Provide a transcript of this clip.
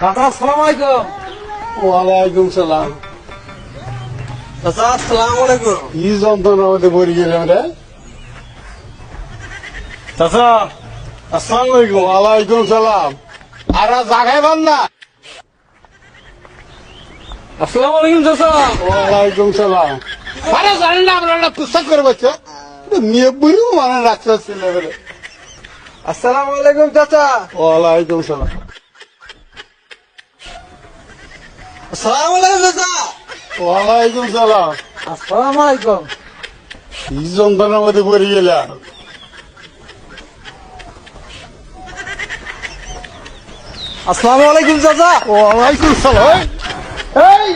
চাচা আসসালামু আলাইকুম। ওয়ালাইকুম সালাম। চাচা আসসালামু আলাইকুম। কি যন্ত্রণার মধ্যে পড়ে গেলাম রে? চাচা আসসালামু আলাইকুম। ওয়ালাইকুম সালাম। আর জাগাই পান না? আসসালামু আলাইকুম চাচা। ওয়ালাইকুম সালাম। আরে জানেন না আমরা একটা পুস্তক করে বলছো মেয়ে বুড়িও মানে রাখতে ছেলে বলে। আসসালামু আলাইকুম চাচা। ওয়ালাইকুম সালাম। আসসালামু আলাইকুম চাচা। ওয়ালাইকুম সালাম। আসসালামু আলাইকুম। কি যন্ত্রণার মধ্যে পড়ে গেলাম? আসসালামু আলাইকুম চাচা। ওয়ালাইকুম সালাম। এই